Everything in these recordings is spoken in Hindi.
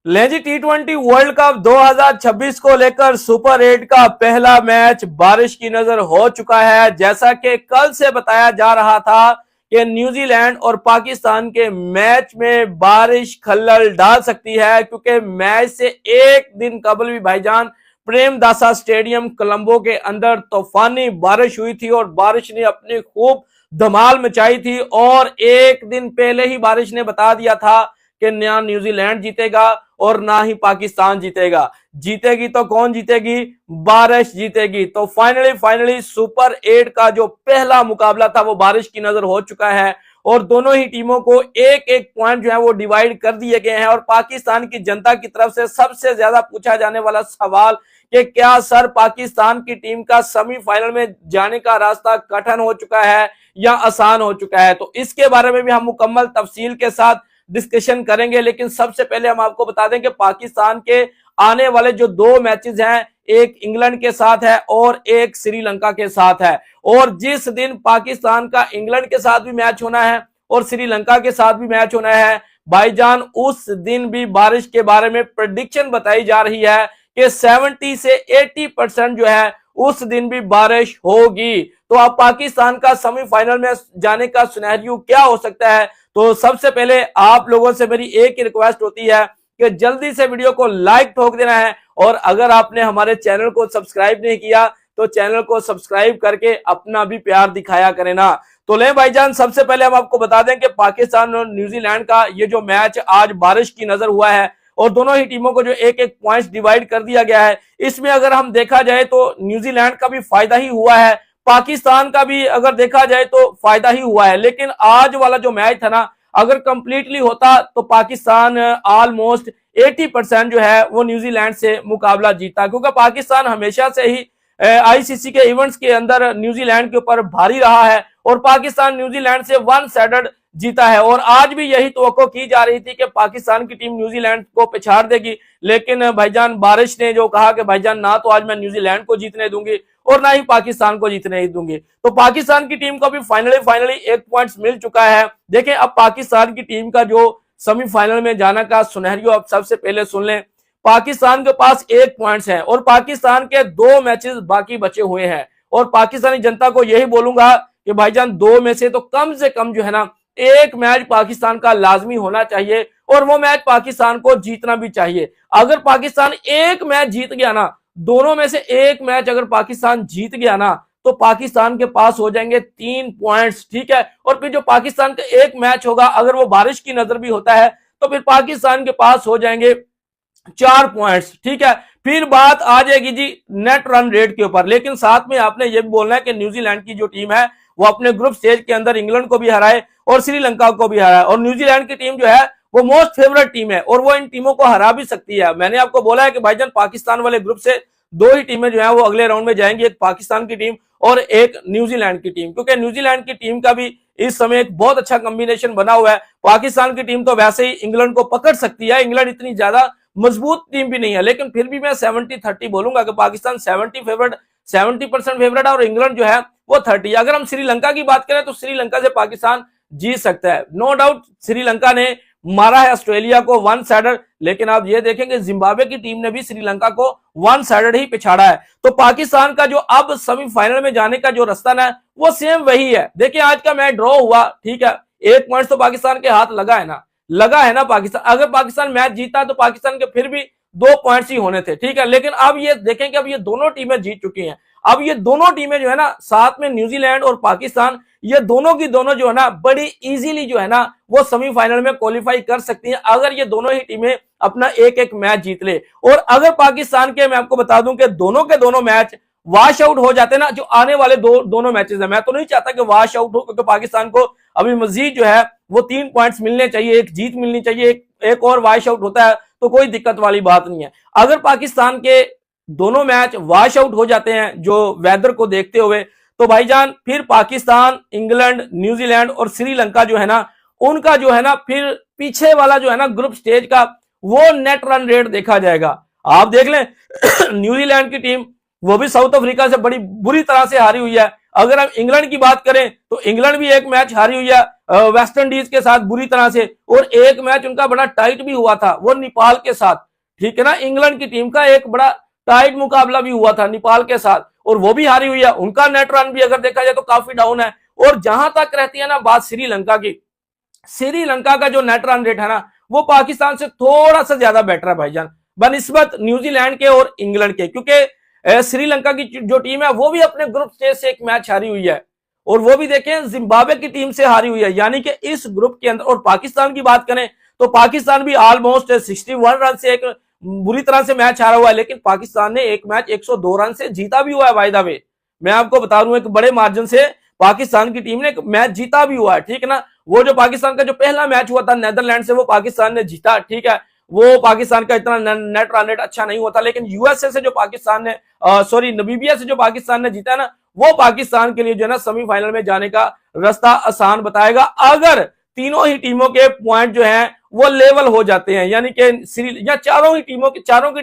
ले जी T20 वर्ल्ड कप 2026 को लेकर सुपर 8 का पहला मैच बारिश की नजर हो चुका है। जैसा कि कल से बताया जा रहा था कि न्यूजीलैंड और पाकिस्तान के मैच में बारिश खल्लल डाल सकती है, क्योंकि मैच से एक दिन कबल भी भाईजान प्रेमदासा स्टेडियम कोलंबो के अंदर तूफानी बारिश हुई थी और बारिश ने अपनी खूब धमाल मचाई थी। और एक दिन पहले ही बारिश ने बता दिया था कि ना न्यूजीलैंड जीतेगा और ना ही पाकिस्तान जीतेगा। जीतेगी तो कौन जीतेगी? बारिश जीतेगी। तो फाइनली सुपर 8 का जो पहला मुकाबला था वो बारिश की नजर हो चुका है और दोनों ही टीमों को एक एक पॉइंट जो है वो डिवाइड कर दिए गए हैं। और पाकिस्तान की जनता की तरफ से सबसे ज्यादा पूछा जाने वाला सवाल कि क्या सर पाकिस्तान की टीम का सेमीफाइनल में जाने का रास्ता कठिन हो चुका है या आसान हो चुका है? तो इसके बारे में भी हम मुकम्मल तफसील के साथ डिस्कशन करेंगे। लेकिन सबसे पहले हम आपको बता दें कि पाकिस्तान के आने वाले जो दो मैचेस हैं, एक इंग्लैंड के साथ है और एक श्रीलंका के साथ है। और जिस दिन पाकिस्तान का इंग्लैंड के साथ भी मैच होना है और श्रीलंका के साथ भी मैच होना है भाईजान, उस दिन भी बारिश के बारे में प्रेडिक्शन बताई जा रही है कि 70 से 80% जो है उस दिन भी बारिश होगी। तो अब पाकिस्तान का सेमीफाइनल में जाने का सिनेरियो क्या हो सकता है? तो सबसे पहले आप लोगों से मेरी एक ही रिक्वेस्ट होती है कि जल्दी से वीडियो को लाइक ठोक देना है और अगर आपने हमारे चैनल को सब्सक्राइब नहीं किया तो चैनल को सब्सक्राइब करके अपना भी प्यार दिखाया करें ना। तो ले भाईजान, सबसे पहले हम आपको बता दें कि पाकिस्तान और न्यूजीलैंड का ये जो मैच आज बारिश की नजर हुआ है और दोनों ही टीमों को जो एक एक पॉइंट डिवाइड कर दिया गया है, इसमें अगर हम देखा जाए तो न्यूजीलैंड का भी फायदा ही हुआ है, पाकिस्तान का भी अगर देखा जाए तो फायदा ही हुआ है। लेकिन आज वाला जो मैच था ना, अगर कंप्लीटली होता तो पाकिस्तान ऑलमोस्ट 80% जो है वो न्यूजीलैंड से मुकाबला जीता, क्योंकि पाकिस्तान हमेशा से ही आईसीसी के इवेंट्स के अंदर न्यूजीलैंड के ऊपर भारी रहा है और पाकिस्तान न्यूजीलैंड से वन साइडेड जीता है। और आज भी यही तवक्को की जा रही थी कि पाकिस्तान की टीम न्यूजीलैंड को पिछाड़ देगी, लेकिन भाईजान बारिश ने जो कहा कि भाईजान ना तो आज मैं न्यूजीलैंड को जीतने दूंगी और ना ही पाकिस्तान को जीतने ही दूंगी। तो पाकिस्तान की टीम को भी फाइनली एक पॉइंट मिल चुका है। देखिए अब पाकिस्तान की टीम का जो सेमीफाइनल में जाना का सिनेरियो अब सबसे पहले सुन लें। पाकिस्तान के पास 1 पॉइंट है और पाकिस्तान के 2 मैचेस बाकी बचे हुए हैं और पाकिस्तानी जनता को यही बोलूंगा कि भाईजान 2 में से कम जो है ना एक मैच पाकिस्तान का लाजमी होना चाहिए और वो मैच पाकिस्तान को जीतना भी चाहिए। अगर पाकिस्तान एक मैच जीत गया ना, दोनों में से एक मैच अगर पाकिस्तान जीत गया ना, तो पाकिस्तान के पास हो जाएंगे 3 पॉइंट्स, ठीक है। और फिर जो पाकिस्तान का एक मैच होगा अगर वो बारिश की नजर भी होता है तो फिर पाकिस्तान के पास हो जाएंगे 4 पॉइंट्स, ठीक है। फिर बात आ जाएगी जी नेट रन रेट के ऊपर। लेकिन साथ में आपने ये भी बोलना है कि न्यूजीलैंड की जो टीम है वो अपने ग्रुप स्टेज के अंदर इंग्लैंड को भी हराए और श्रीलंका को भी हराए, और न्यूजीलैंड की टीम जो है वो मोस्ट फेवरेट टीम है और वो इन टीमों को हरा भी सकती है। मैंने आपको बोला है कि भाईजान पाकिस्तान वाले ग्रुप से 2 ही टीमें जो है वो अगले राउंड में जाएंगी, एक पाकिस्तान की टीम और एक न्यूजीलैंड की टीम, क्योंकि न्यूजीलैंड की टीम का भी इस समय एक बहुत अच्छा कॉम्बिनेशन बना हुआ है। पाकिस्तान की टीम तो वैसे ही इंग्लैंड को पकड़ सकती है, इंग्लैंड इतनी ज्यादा मजबूत टीम भी नहीं है, लेकिन फिर भी मैं 70-30 बोलूंगा कि पाकिस्तान 70% फेवरेट है और इंग्लैंड जो है वो 30। अगर हम श्रीलंका की बात करें तो श्रीलंका से पाकिस्तान जीत सकता है, नो डाउट। श्रीलंका ने मारा है ऑस्ट्रेलिया को 1 साइडेड, लेकिन आप ये देखेंगे जिम्बाब्वे की टीम ने भी श्रीलंका को 1 साइडेड ही पिछाड़ा है। तो पाकिस्तान का जो अब सेमीफाइनल में जाने का जो रास्ता ना वो सेम वही है। देखिए आज का मैच ड्रॉ हुआ, ठीक है, 1 पॉइंट तो पाकिस्तान के हाथ लगा है ना पाकिस्तान। अगर पाकिस्तान मैच जीता तो पाकिस्तान के फिर भी 2 पॉइंट्स ही होने थे, ठीक है। लेकिन अब ये देखें कि अब ये दोनों टीमें जीत चुकी हैं। अब ये दोनों टीमें जो है ना, साथ में न्यूजीलैंड और पाकिस्तान, ये दोनों की दोनों जो है ना बड़ी इजीली जो है ना वो सेमीफाइनल में क्वालिफाई कर सकती हैं अगर ये दोनों ही टीमें अपना एक एक मैच जीत ले। और अगर पाकिस्तान के, मैं आपको बता दूं कि दोनों के दोनों मैच वॉश आउट हो जाते ना, जो आने वाले दोनों मैचेस है, मैं तो नहीं चाहता कि वॉश आउट हो, क्योंकि पाकिस्तान को अभी मजीद जो है वो 3 पॉइंट्स मिलने चाहिए, एक जीत मिलनी चाहिए, एक और वॉश आउट होता है तो कोई दिक्कत वाली बात नहीं है। अगर पाकिस्तान के दोनों मैच वॉश आउट हो जाते हैं जो वेदर को देखते हुए, तो भाईजान फिर पाकिस्तान, इंग्लैंड, न्यूजीलैंड और श्रीलंका जो है ना उनका जो है ना फिर पीछे वाला जो है ना ग्रुप स्टेज का वो नेट रन रेट देखा जाएगा। आप देख लें न्यूजीलैंड की टीम वो भी साउथ अफ्रीका से बड़ी बुरी तरह से हारी हुई है, अगर हम इंग्लैंड की बात करें तो इंग्लैंड भी एक मैच हारी हुई है वेस्ट इंडीज के साथ बुरी तरह से, और एक मैच उनका बड़ा टाइट भी हुआ था वो नेपाल के साथ, ठीक है ना। इंग्लैंड की टीम का एक बड़ा टाइट मुकाबला भी हुआ था नेपाल के साथ और वो भी हारी हुई है। उनका नेट रन भी अगर देखा जाए तो काफी डाउन है। और जहां तक रहती है ना बात श्रीलंका की, श्रीलंका का जो नेट रन रेट है ना वो पाकिस्तान से थोड़ा सा ज्यादा बेटर है भाईजान बनिस्बत न्यूजीलैंड के और इंग्लैंड के, क्योंकि श्रीलंका की जो टीम है वो भी अपने ग्रुप स्टेज से एक मैच हारी हुई है और वो भी देखें जिम्बाब्वे की टीम से हारी हुई है, यानी कि इस ग्रुप के अंदर। और पाकिस्तान की बात करें तो पाकिस्तान भी ऑलमोस्ट 61 रन से एक बुरी तरह से मैच हारा हुआ है, लेकिन पाकिस्तान ने एक मैच 102 रन से जीता भी हुआ है। बाय द वे मैं आपको बता दूं एक बड़े मार्जिन से पाकिस्तान की टीम ने एक मैच जीता भी हुआ है, ठीक है ना। वो जो पाकिस्तान का जो पहला मैच हुआ था नेदरलैंड से वो पाकिस्तान ने जीता, ठीक है। वो पाकिस्तान का इतना नेट रन रेट अच्छा नहीं हुआ था, लेकिन यूएसए से जो पाकिस्तान ने सॉरी नमीबिया से जो पाकिस्तान ने जीता ना वो पाकिस्तान के लिए जो है ना सेमीफाइनल में जाने का रास्ता आसान बताएगा, अगर तीनों ही टीमों के पॉइंट जो हैं वो लेवल हो जाते हैं, यानी कि या चारों की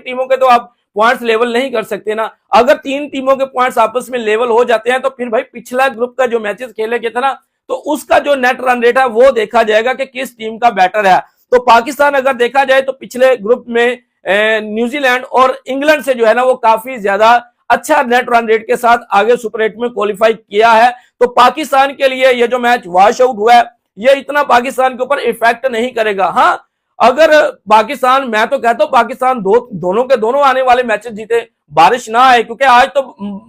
टीमों के तो आप पॉइंट्स लेवल नहीं कर सकते ना। अगर तीन टीमों के पॉइंट्स आपस में लेवल हो जाते हैं तो फिर भाई पिछला ग्रुप का जो मैचेस खेले गए थे ना तो उसका जो नेट रन रेट है वो देखा जाएगा कि किस टीम का बेटर है। तो पाकिस्तान अगर देखा जाए तो पिछले ग्रुप में न्यूजीलैंड और इंग्लैंड से जो है ना वो काफी ज्यादा अच्छा नेट रन रेट के साथ आगे सुपर 8 में क्वालिफाई किया है। तो पाकिस्तान के लिए ये जो मैच वॉश आउट हुआ है ये इतना पाकिस्तान के ऊपर इफेक्ट नहीं करेगा। हाँ अगर पाकिस्तान, मैं तो कहता हूं पाकिस्तान दोनों के दोनों आने वाले मैचेस जीते, बारिश ना आए, क्योंकि आज तो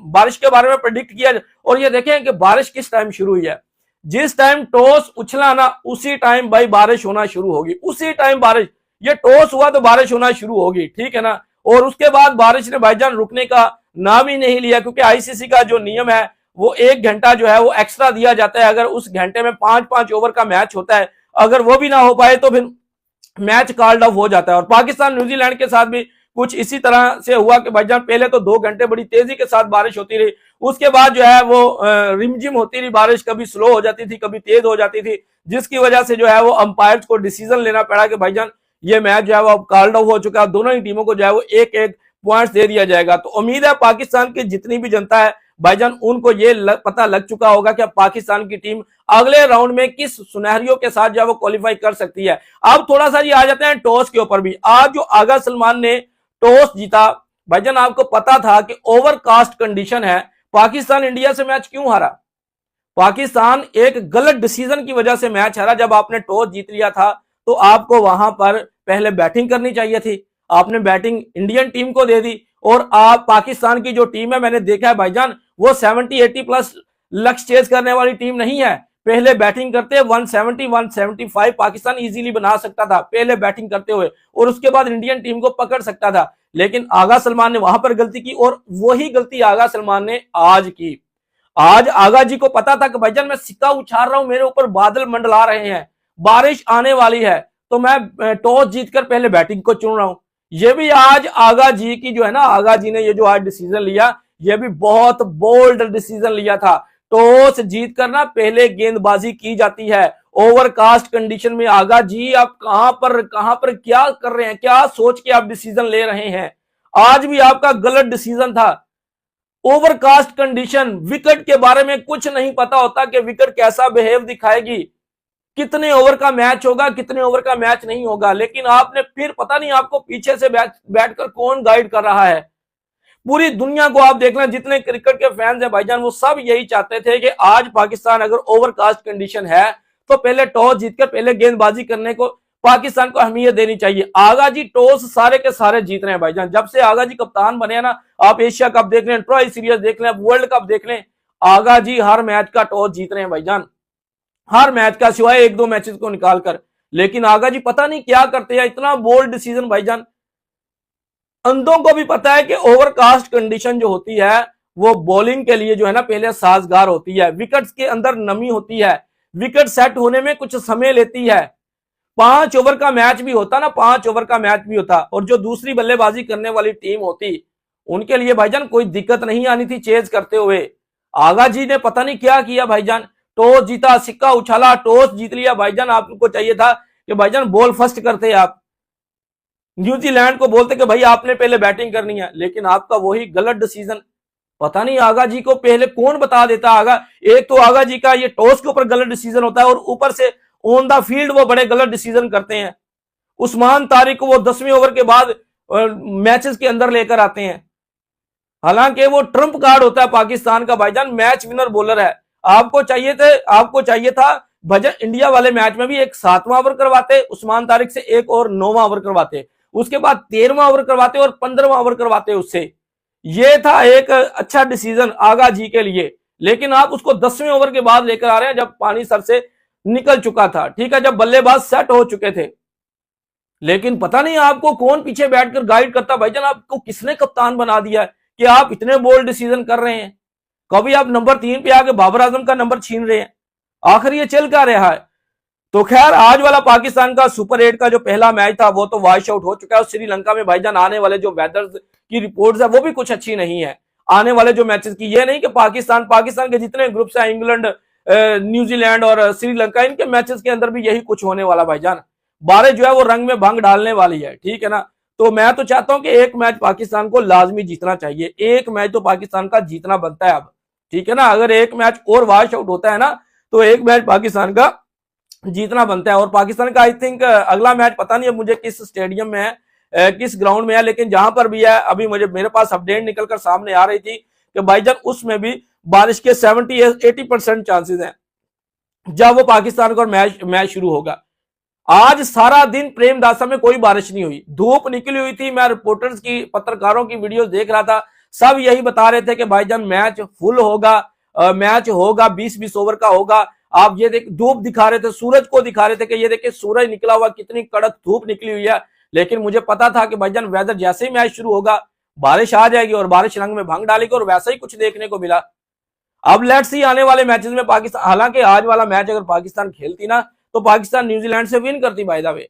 बारिश के बारे में प्रेडिक्ट किया। और ये देखें कि बारिश किस टाइम शुरू हुई है, जिस टाइम टॉस उछला ना उसी टाइम भाई बारिश होना शुरू होगी, उसी टाइम बारिश, ये टॉस हुआ तो बारिश होना शुरू होगी, ठीक है ना। और उसके बाद बारिश ने भाईजान रुकने का नाम ही नहीं लिया, क्योंकि आईसीसी का जो नियम है वो 1 घंटा जो है वो एक्स्ट्रा दिया जाता है। अगर उस घंटे में 5-5 ओवर का मैच होता है, अगर वो भी ना हो पाए तो फिर मैच कॉल्ड ऑफ हो जाता है। और पाकिस्तान न्यूजीलैंड के साथ भी कुछ इसी तरह से हुआ कि भाईजान पहले तो 2 घंटे बड़ी तेजी के साथ बारिश होती रही, उसके बाद जो है वो रिमझिम होती रही बारिश, कभी स्लो हो जाती थी कभी तेज हो जाती थी, जिसकी वजह से जो है वो अंपायर्स को डिसीजन लेना पड़ा कि भाईजान ये मैच जो है वो अब कॉल्ड ऑफ हो चुका है, दोनों ही टीमों को जो है वो एक एक पॉइंट्स दे दिया जाएगा। तो उम्मीद है पाकिस्तान की जितनी भी जनता है भाईजान उनको ये पता लग चुका होगा कि पाकिस्तान की टीम अगले राउंड में किस सुनहरियों के साथ जो है वो क्वालिफाई कर सकती है। अब थोड़ा सा ये आ जाते हैं टॉस के ऊपर भी। आज जो आगा सलमान ने टॉस जीता भाईजान, आपको पता था कि ओवरकास्ट कंडीशन है, पाकिस्तान इंडिया से मैच क्यों हारा? पाकिस्तान एक गलत डिसीजन की वजह से मैच हारा। जब आपने टॉस जीत लिया था तो आपको वहां पर पहले बैटिंग करनी चाहिए थी, आपने बैटिंग इंडियन टीम को दे दी। और आप पाकिस्तान की जो टीम है मैंने देखा है भाईजान वो 70-80 प्लस लक्ष्य चेज करने वाली टीम नहीं है। पहले बैटिंग करते 170-175 पाकिस्तान इजीली बना सकता था पहले बैटिंग करते हुए, और उसके बाद इंडियन टीम को पकड़ सकता था, लेकिन आगा सलमान ने वहां पर गलती की और वही गलती आगा सलमान ने आज की। आज आगा जी को पता था कि भाईजान मैं सिक्का उछाल रहा हूं, मेरे ऊपर बादल मंडला रहे हैं, बारिश आने वाली है, तो मैं टॉस जीतकर पहले बैटिंग को चुन रहा हूं। ये भी आज आगा जी की जो है ना, आगा जी ने ये जो आज डिसीजन लिया ये भी बहुत बोल्ड डिसीजन लिया था। टॉस जीत कर ना पहले गेंदबाजी की जाती है ओवरकास्ट कंडीशन में। आगा जी आप कहां पर क्या कर रहे हैं, क्या सोच के आप डिसीजन ले रहे हैं? आज भी आपका गलत डिसीजन था। ओवरकास्ट कंडीशन, विकेट के बारे में कुछ नहीं पता होता कि विकेट कैसा बिहेव दिखाएगी, कितने ओवर का मैच होगा कितने ओवर का मैच नहीं होगा, लेकिन आपने फिर पता नहीं आपको पीछे से बैठकर कौन गाइड कर रहा है। पूरी दुनिया को आप देख लें, जितने क्रिकेट के फैंस हैं भाईजान वो सब यही चाहते थे कि आज पाकिस्तान अगर ओवरकास्ट कंडीशन है तो पहले टॉस जीतकर पहले गेंदबाजी करने को पाकिस्तान को अहमियत देनी चाहिए। आगा जी टॉस सारे के सारे जीत रहे हैं भाईजान, जब से आगा जी कप्तान बने ना, आप एशिया कप देख लें, ट्रॉय सीरीज देख लें, वर्ल्ड कप देख लें, आगा जी हर मैच का टॉस जीत रहे हैं भाईजान, हर मैच का सिवाय 1-2 मैचेस को निकालकर। लेकिन आगा जी पता नहीं क्या करते हैं, इतना बोल्ड डिसीजन भाईजान। अंधों को भी पता है कि ओवरकास्ट कंडीशन जो होती है वो बॉलिंग के लिए जो है ना पहले साजगार होती है, विकेट्स के अंदर नमी होती है, विकेट सेट होने में कुछ समय लेती है। 5 ओवर का मैच भी होता ना, 5 ओवर का मैच भी होता, और जो दूसरी बल्लेबाजी करने वाली टीम होती उनके लिए भाईजान कोई दिक्कत नहीं आनी थी चेज करते हुए। आगा जी ने पता नहीं क्या किया भाईजान, टॉस जीता, सिक्का उछाला, टॉस जीत लिया भाईजान। आपको चाहिए था कि भाईजान बॉल फर्स्ट करते, आप न्यूजीलैंड को बोलते कि भाई आपने पहले बैटिंग करनी है, लेकिन आपका वही गलत डिसीजन। पता नहीं आगा जी को पहले कौन बता देता। आगा, एक तो आगा जी का ये टॉस के ऊपर गलत डिसीजन होता है और ऊपर से ऑन द फील्ड वो बड़े गलत डिसीजन करते हैं। उस्मान तारिक को वो 10वें ओवर के बाद मैचेस के अंदर लेकर आते हैं, हालांकि वो ट्रम्प कार्ड होता है पाकिस्तान का भाईजान, मैच विनर बॉलर है। आपको चाहिए था भजन इंडिया वाले मैच में भी एक 7वां ओवर करवाते, उस्मान तारिक से एक और 9वां ओवर करवाते, उसके बाद 13वां ओवर करवाते और 15वां ओवर करवाते उससे। ये था एक अच्छा डिसीजन आगा जी के लिए, लेकिन आप उसको 10वें ओवर के बाद लेकर आ रहे हैं जब पानी सर से निकल चुका था, ठीक है, जब बल्लेबाज सेट हो चुके थे। लेकिन पता नहीं आपको कौन पीछे बैठकर गाइड करता भाईजान, आपको किसने कप्तान बना दिया है कि आप इतने बोल्ड डिसीजन कर रहे हैं। कभी आप नंबर 3 पे आके बाबर आजम का नंबर छीन रहे हैं, आखिर ये चल क्या रहा है। तो खैर, आज वाला पाकिस्तान का सुपर 8 का जो पहला मैच था वो तो वॉश आउट हो चुका है। श्रीलंका में भाईजान आने वाले जो वेदर की रिपोर्ट्स है वो भी कुछ अच्छी नहीं है आने वाले जो मैचेस की। ये नहीं कि पाकिस्तान के जितने ग्रुप्स हैं, इंग्लैंड, न्यूजीलैंड और श्रीलंका, इनके मैचेस के अंदर भी यही कुछ होने वाला भाईजान। बारिश जो है वो रंग में भंग डालने वाली है, ठीक है ना। तो मैं तो चाहता हूं कि एक मैच पाकिस्तान को लाजमी जीतना चाहिए, एक मैच तो पाकिस्तान का जीतना बनता है अब, ठीक है ना। अगर एक मैच और वॉश आउट होता है ना तो एक मैच पाकिस्तान का जीतना बनता है। और पाकिस्तान का आई थिंक अगला मैच पता नहीं है मुझे किस स्टेडियम में है, किस ग्राउंड में है, लेकिन जहां पर भी है अभी मेरे पास अपडेट निकलकर सामने आ रही थी कि भाईजान उसमें भी बारिश के 70-80% चांसेस हैं जब वो पाकिस्तान का मैच शुरू होगा। आज सारा दिन प्रेमदासा में कोई बारिश नहीं हुई, धूप निकली हुई थी। मैं रिपोर्टर्स की, पत्रकारों की वीडियो देख रहा था, सब यही बता रहे थे कि भाईजान मैच फुल होगा, मैच होगा, 20-20 ओवर का होगा। आप ये देख, धूप दिखा रहे थे, सूरज को दिखा रहे थे कि ये देखिए सूरज निकला हुआ, कितनी कड़क धूप निकली हुई है। लेकिन मुझे पता था कि भाईजान वेदर जैसे ही मैच शुरू होगा बारिश आ जाएगी और बारिश रंग में भंग डालेगी, और वैसा ही कुछ देखने को मिला। अब लेट्स सी आने वाले मैचेस में पाकिस्तान, हालांकि आज वाला मैच अगर पाकिस्तान खेलती ना तो पाकिस्तान न्यूजीलैंड से विन करती, by the way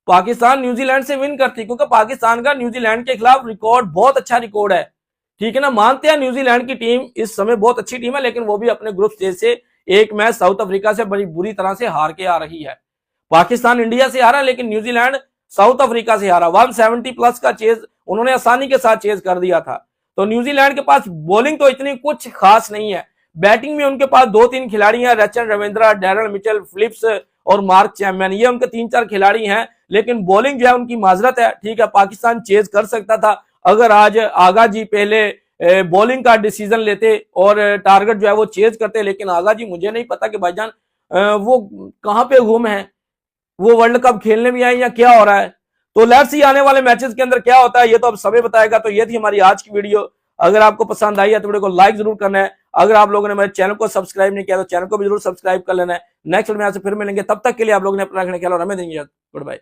Pakistan New Zealand से विन करती, क्योंकि पाकिस्तान का न्यूजीलैंड के खिलाफ रिकॉर्ड बहुत अच्छा रिकॉर्ड है, ठीक है ना। मानते हैं न्यूजीलैंड की टीम इस समय बहुत अच्छी टीम है, लेकिन वो भी अपने ग्रुप स्टेज से एक मैच साउथ अफ्रीका से बड़ी बुरी तरह से हार के आ रही है। पाकिस्तान इंडिया से हारा, लेकिन न्यूजीलैंड साउथ अफ्रीका से हारा। 170+ का चेज उन्होंने आसानी के साथ चेज कर दिया था। तो न्यूजीलैंड के पास बॉलिंग तो इतनी कुछ खास नहीं है, बैटिंग में उनके पास 2-3 खिलाड़ी हैं, रचन रविंद्रा, डैरल मिचेल, फिलिप्स और मार्क चैम्पियन, ये उनके 3-4 खिलाड़ी हैं। लेकिन बॉलिंग जो है उनकी माजरत है, ठीक है, पाकिस्तान चेज कर सकता था अगर आज आगा जी पहले बॉलिंग का डिसीजन लेते और टारगेट जो है वो चेज करते। लेकिन आगा जी मुझे नहीं पता कि भाईजान वो कहां पे घूम है, वो वर्ल्ड कप खेलने भी आए या क्या हो रहा है। तो लेट्स सी आने वाले मैचेस के अंदर क्या होता है, ये तो अब समय बताएगा। तो ये थी हमारी आज की वीडियो। अगर आपको पसंद आई है तो वीडियो को लाइक जरूर करना है। अगर आप लोगों ने मेरे चैनल को सब्सक्राइब नहीं किया तो चैनल को भी जरूर सब्सक्राइब कर लेना है। नेक्स्ट वीडियो में फिर मिलेंगे, तब तक के लिए आप लोगों ने अपना ख्याल और हमें देंगे। Good bye.